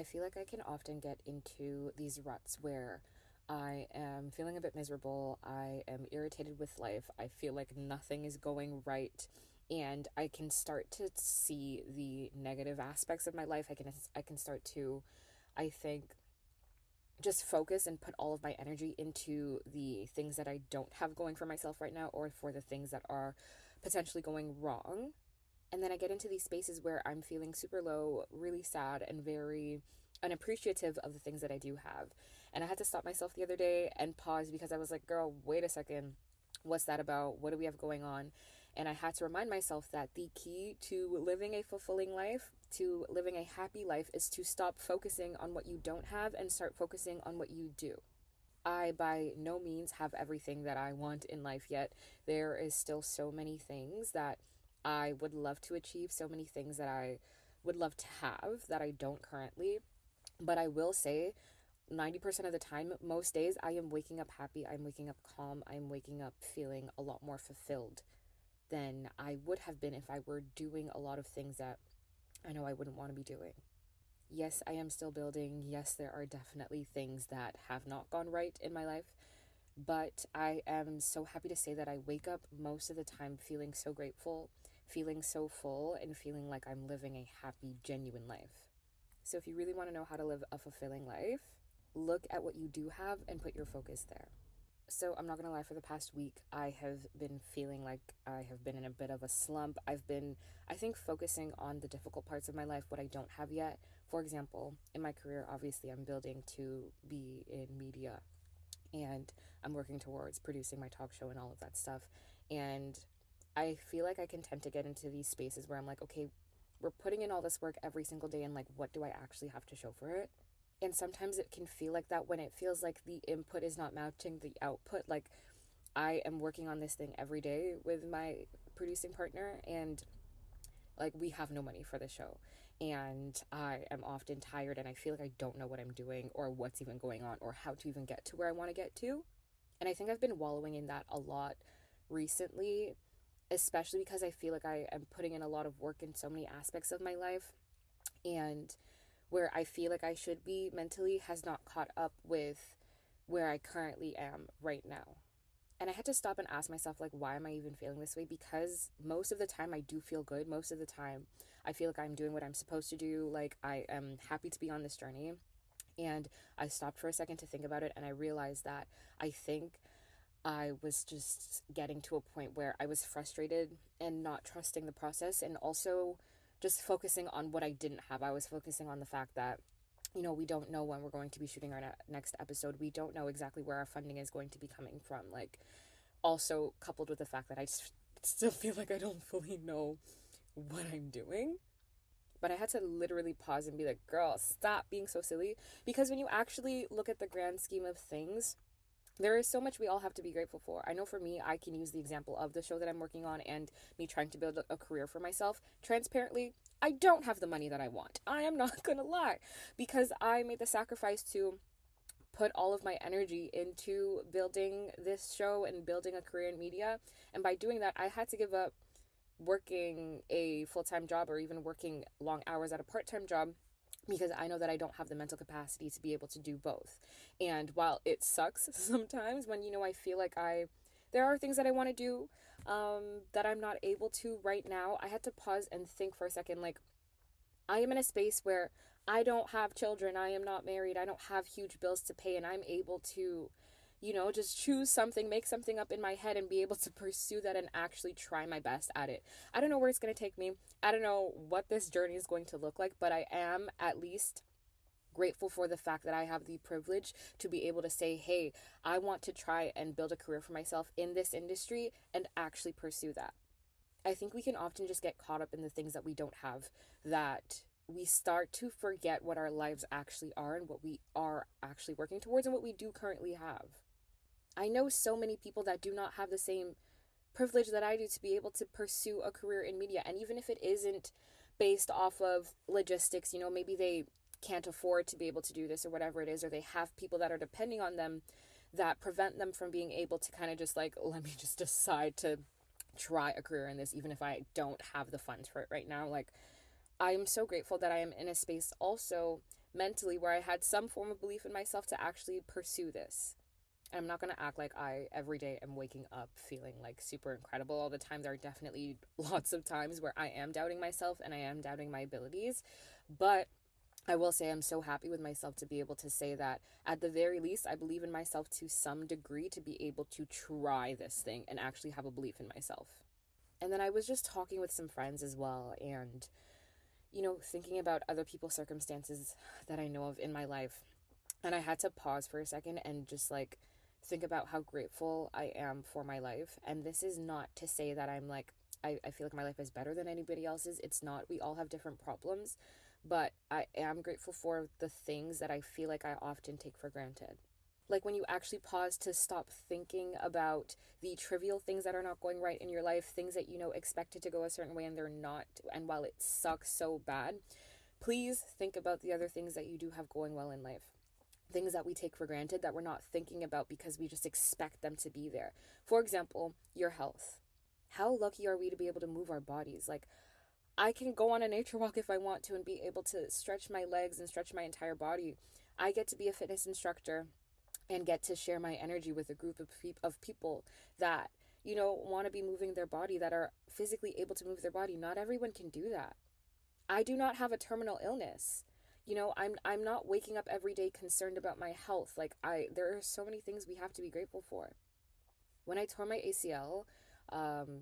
I feel like I can often get into these ruts where I am feeling a bit miserable. I am irritated with life. I feel like nothing is going right. And I can start to see the negative aspects of my life. I can start to, I think, just focus and put all of my energy into the things that I don't have going for myself right now, or for the things that are potentially going wrong. And then I get into these spaces where I'm feeling super low, really sad, and very unappreciative of the things that I do have. And I had to stop myself the other day and pause because I was like, girl, wait a second. What's that about? What do we have going on? And I had to remind myself that the key to living a fulfilling life, to living a happy life, is to stop focusing on what you don't have and start focusing on what you do. I by no means have everything that I want in life yet. There is still so many things that I would love to achieve, so many things that I would love to have that I don't currently. But I will say, 90% of the time, most days, I am waking up happy, I'm waking up calm, I'm waking up feeling a lot more fulfilled than I would have been if I were doing a lot of things that I know I wouldn't want to be doing. Yes, I am still building. Yes, there are definitely things that have not gone right in my life. But I am so happy to say that I wake up most of the time feeling so grateful, feeling so full, and feeling like I'm living a happy, genuine life. So if you really want to know how to live a fulfilling life, look at what you do have and put your focus there. So I'm not gonna lie, for the past week, I have been feeling like I have been in a bit of a slump. I've been, I think, focusing on the difficult parts of my life, what I don't have yet. For example, in my career, obviously, I'm building to be in media, and I'm working towards producing my talk show and all of that stuff. And I feel like I can tend to get into these spaces where I'm like, okay, we're putting in all this work every single day, and like, what do I actually have to show for it? And sometimes it can feel like that when it feels like the input is not matching the output. Like, I am working on this thing every day with my producing partner, and like, we have no money for the show, and I am often tired, and I feel like I don't know what I'm doing or what's even going on or how to even get to where I want to get to. And I think I've been wallowing in that a lot recently, especially because I feel like I am putting in a lot of work in so many aspects of my life, and where I feel like I should be mentally has not caught up with where I currently am right now. And I had to stop and ask myself, like, why am I even feeling this way? Because most of the time I do feel good. Most of the time I feel like I'm doing what I'm supposed to do. Like, I am happy to be on this journey. And I stopped for a second to think about it, and I realized that I think I was just getting to a point where I was frustrated and not trusting the process, and also just focusing on what I didn't have. I was focusing on the fact that, we don't know when we're going to be shooting our next episode. We don't know exactly where our funding is going to be coming from. Like, also coupled with the fact that I still feel like I don't fully know what I'm doing. But I had to literally pause and be like, girl, stop being so silly. Because when you actually look at the grand scheme of things, there is so much we all have to be grateful for. I know for me, I can use the example of the show that I'm working on and me trying to build a career for myself. Transparently, I don't have the money that I want. I am not gonna lie, because I made the sacrifice to put all of my energy into building this show and building a career in media. And by doing that, I had to give up working a full-time job or even working long hours at a part-time job, because I know that I don't have the mental capacity to be able to do both. And while it sucks sometimes when, I feel like there are things that I want to do that I'm not able to right now, I had to pause and think for a second, like, I am in a space where I don't have children, I am not married, I don't have huge bills to pay, and I'm able to, just choose something, make something up in my head, and be able to pursue that and actually try my best at it. I don't know where it's going to take me. I don't know what this journey is going to look like, but I am at least grateful for the fact that I have the privilege to be able to say, hey, I want to try and build a career for myself in this industry and actually pursue that. I think we can often just get caught up in the things that we don't have, that we start to forget what our lives actually are and what we are actually working towards and what we do currently have. I know so many people that do not have the same privilege that I do to be able to pursue a career in media. And even if it isn't based off of logistics, maybe they can't afford to be able to do this or whatever it is, or they have people that are depending on them that prevent them from being able to kind of just like, let me just decide to try a career in this, even if I don't have the funds for it right now. Like, I'm so grateful that I am in a space also mentally where I had some form of belief in myself to actually pursue this. I'm not going to act like I every day am waking up feeling like super incredible all the time. There are definitely lots of times where I am doubting myself and I am doubting my abilities. But I will say I'm so happy with myself to be able to say that at the very least, I believe in myself to some degree to be able to try this thing and actually have a belief in myself. And then I was just talking with some friends as well, and thinking about other people's circumstances that I know of in my life. And I had to pause for a second and just like think about how grateful I am for my life. And this is not to say that I'm like, I feel like my life is better than anybody else's. It's not. We all have different problems. But I am grateful for the things that I feel like I often take for granted. Like when you actually pause to stop thinking about the trivial things that are not going right in your life, things that expected to go a certain way and they're not, and while it sucks so bad, please think about the other things that you do have going well in life. Things that we take for granted that we're not thinking about because we just expect them to be there. For example, your health. How lucky are we to be able to move our bodies? Like, I can go on a nature walk if I want to and be able to stretch my legs and stretch my entire body. I get to be a fitness instructor and get to share my energy with a group of people that want to be moving their body, that are physically able to move their body. Not everyone can do that. I do not have a terminal illness. I'm not waking up every day concerned about my health. Like, there are so many things we have to be grateful for. When I tore my ACL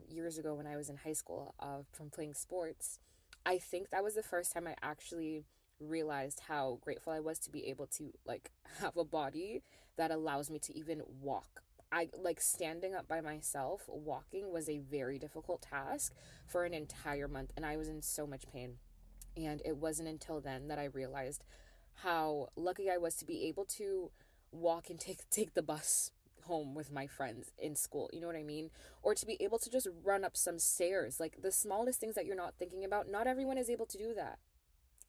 years ago when I was in high school from playing sports, I think that was the first time I actually realized how grateful I was to be able to like have a body that allows me to even walk. I like standing up by myself. Walking was a very difficult task for an entire month, and I was in so much pain. And it wasn't until then that I realized how lucky I was to be able to walk and take the bus home with my friends in school. You know what I mean? Or to be able to just run up some stairs. Like the smallest things that you're not thinking about, not everyone is able to do that.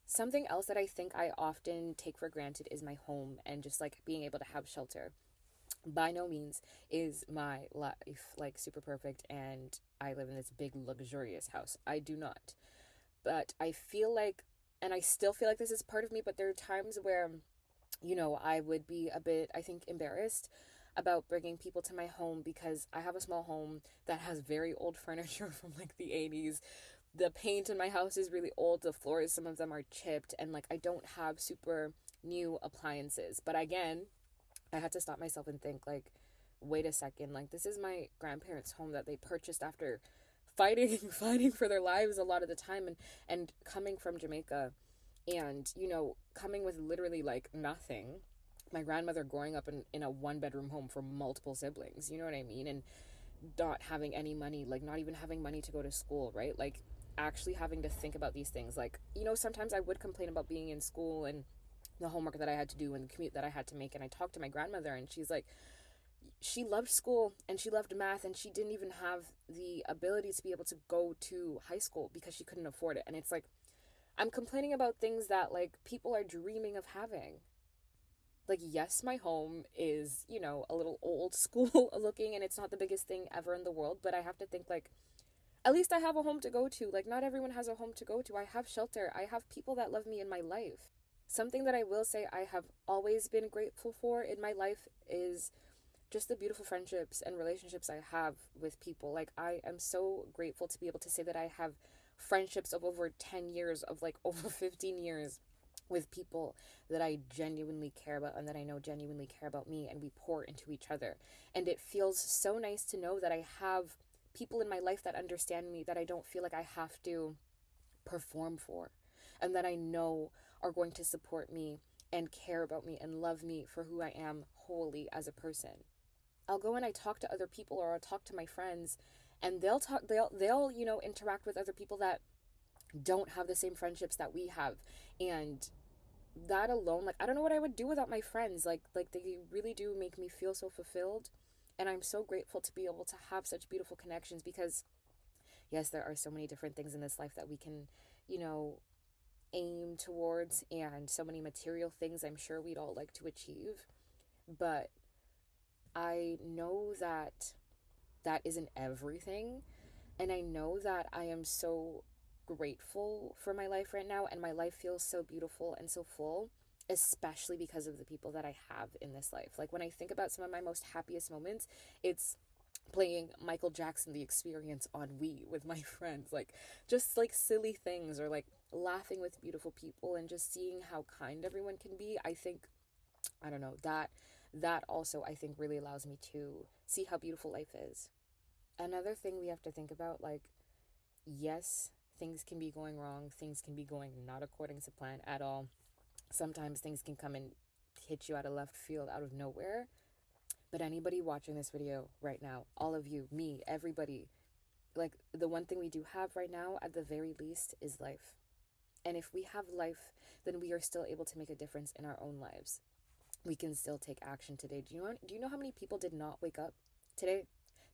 Something else that I think I often take for granted is my home and just like being able to have shelter. By no means is my life like super perfect and I live in this big luxurious house. I do not. But I feel like, and I still feel like this is part of me, but there are times where, I would be a bit, I think, embarrassed about bringing people to my home because I have a small home that has very old furniture from like the 80s. The paint in my house is really old. The floors, some of them are chipped, and like I don't have super new appliances. But again, I had to stop myself and think like, wait a second, like this is my grandparents' home that they purchased after fighting for their lives a lot of the time, and coming from Jamaica, and coming with literally like nothing. My grandmother growing up in a one bedroom home for multiple siblings, you know what I mean? And not having any money, like not even having money to go to school, right? Like actually having to think about these things. Like, sometimes I would complain about being in school and the homework that I had to do and the commute that I had to make. And I talked to my grandmother and she's like, she loved school and she loved math and she didn't even have the ability to be able to go to high school because she couldn't afford it. And it's like, I'm complaining about things that like people are dreaming of having. Like, yes, my home is, a little old school looking and it's not the biggest thing ever in the world, but I have to think like, at least I have a home to go to. Like, not everyone has a home to go to. I have shelter. I have people that love me in my life. Something that I will say I have always been grateful for in my life is just the beautiful friendships and relationships I have with people. Like, I am so grateful to be able to say that I have friendships of over 10 years, of like over 15 years with people that I genuinely care about and that I know genuinely care about me, and we pour into each other. And it feels so nice to know that I have people in my life that understand me, that I don't feel like I have to perform for, and that I know are going to support me and care about me and love me for who I am wholly as a person. I'll go and I talk to other people, or I'll talk to my friends, and they'll interact with other people that don't have the same friendships that we have. And that alone, like I don't know what I would do without my friends. Like they really do make me feel so fulfilled. And I'm so grateful to be able to have such beautiful connections because yes, there are so many different things in this life that we can, you know, aim towards, and so many material things I'm sure we'd all like to achieve. But I know that that isn't everything. And I know that I am so grateful for my life right now, and my life feels so beautiful and so full. especially because of the people that I have in this life. Like when I think about some of my most happiest moments, it's playing Michael Jackson The Experience on Wii with my friends, like just like silly things, or like laughing with beautiful people and just seeing how kind everyone can be. I think, I don't know, that also I think really allows me to see how beautiful life is. Another thing we have to think about, like, yes, things can be going wrong, things can be going not according to plan at all. Sometimes things can come and hit you out of left field, out of nowhere. But anybody watching this video right now, all of you, me, everybody, like, the one thing we do have right now, at the very least, is life. And if we have life, then we are still able to make a difference in our own lives. We can still take action today. Do you know how many people did not wake up today?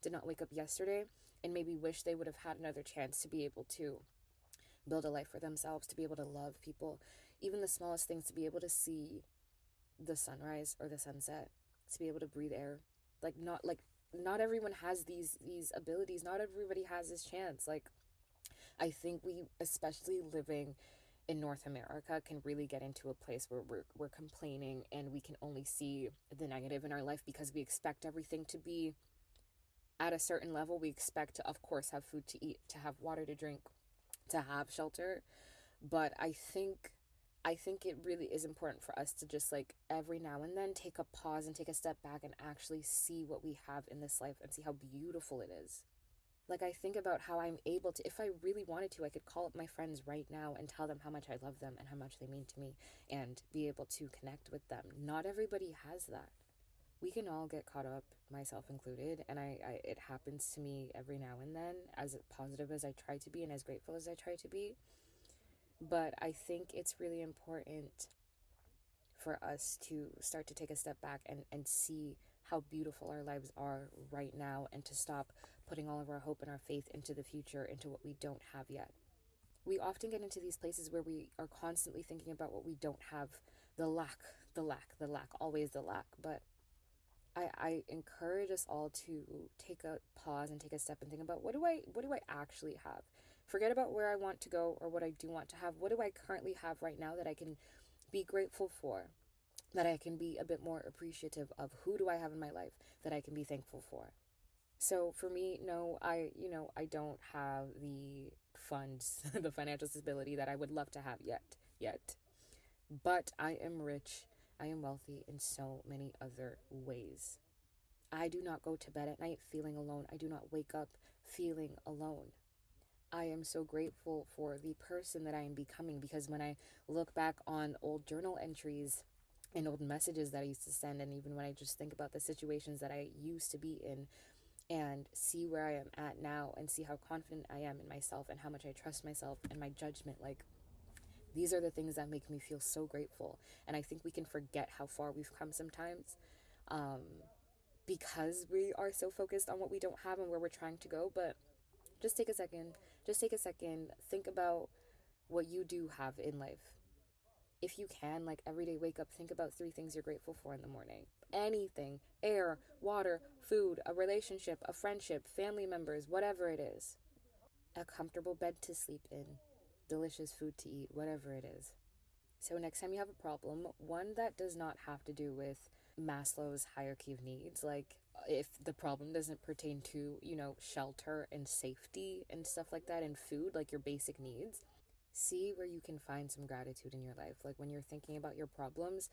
Did not wake up yesterday and maybe wish they would have had another chance to be able to build a life for themselves, to be able to love people, even the smallest things, to be able to see the sunrise or the sunset, to be able to breathe air. Not everyone has these abilities. Not everybody has this chance. Like, I think we, especially living in North America, can really get into a place where we're complaining and we can only see the negative in our life because we expect everything to be at a certain level. We expect to, of course, have food to eat, to have water to drink, to have shelter. But I think it really is important for us to just, like, every now and then take a pause and take a step back and actually see what we have in this life and see how beautiful it is. Like, I think about how I'm able to, if I really wanted to, I could call up my friends right now and tell them how much I love them and how much they mean to me and be able to connect with them. Not everybody has that. We can all get caught up, myself included, and I it happens to me every now and then, as positive as I try to be and as grateful as I try to be. But I think it's really important for us to start to take a step back and see how beautiful our lives are right now, and to stop putting all of our hope and our faith into the future, into what we don't have yet. We often get into these places where we are constantly thinking about what we don't have, the lack, the lack, the lack, always the lack. But I encourage us all to take a pause and take a step and think about, what do I actually have? Forget about where I want to go or what I do want to have. What do I currently have right now that I can be grateful for? That I can be a bit more appreciative of? Who do I have in my life that I can be thankful for? So for me, no, I don't have the funds, the financial stability that I would love to have yet. But I am rich, I am wealthy in so many other ways. I do not go to bed at night feeling alone. I do not wake up feeling alone. I am so grateful for the person that I am becoming, because when I look back on old journal entries and old messages that I used to send, and even when I just think about the situations that I used to be in and see where I am at now and see how confident I am in myself and how much I trust myself and my judgment, like, these are the things that make me feel so grateful. And I think we can forget how far we've come sometimes, um, because we are so focused on what we don't have and where we're trying to go. But just take a second. Just take a second. Think about what you do have in life. If you can, like, every day, wake up, think about 3 things you're grateful for in the morning. Anything: air, water, food, a relationship, a friendship, family members, whatever it is. A comfortable bed to sleep in, delicious food to eat, whatever it is. So next time you have a problem, one that does not have to do with Maslow's hierarchy of needs, like, if the problem doesn't pertain to, shelter and safety and stuff like that, and food, like your basic needs, see where you can find some gratitude in your life. Like, when you're thinking about your problems,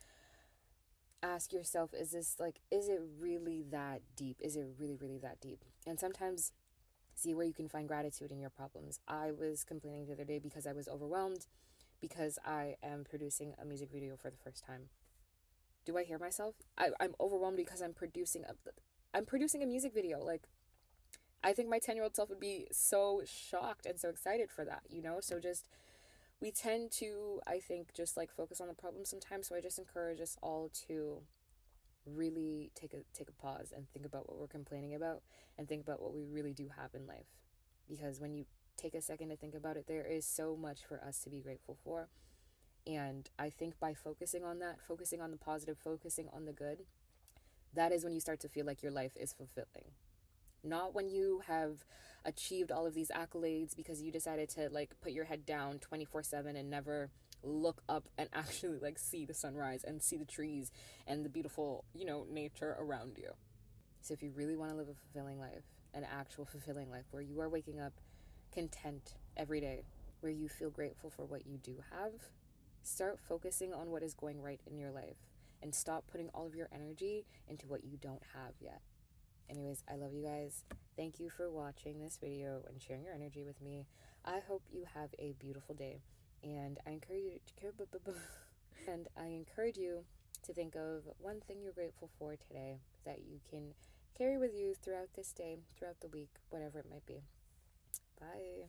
ask yourself, is it really that deep? Is it really, really that deep? And sometimes see where you can find gratitude in your problems. I was complaining the other day because I was overwhelmed because I am producing a music video for the first time. Do I hear myself? I'm overwhelmed because I'm producing a music video. Like, I think my 10-year-old self would be so shocked and so excited for that, So just, we tend to, I think, just like focus on the problem sometimes. So I just encourage us all to really take a pause and think about what we're complaining about and think about what we really do have in life. Because when you take a second to think about it, there is so much for us to be grateful for. And I think by focusing on that, focusing on the positive, focusing on the good, that is when you start to feel like your life is fulfilling. Not when you have achieved all of these accolades because you decided to, like, put your head down 24/7 and never look up and actually like see the sunrise and see the trees and the beautiful, nature around you. So if you really want to live a fulfilling life, an actual fulfilling life where you are waking up content every day, where you feel grateful for what you do have, start focusing on what is going right in your life and stop putting all of your energy into what you don't have yet. Anyways, I love you guys. Thank you for watching this video and sharing your energy with me. I hope you have a beautiful day, and I encourage you to think of one thing you're grateful for today that you can carry with you throughout this day, throughout the week, whatever it might be. Bye.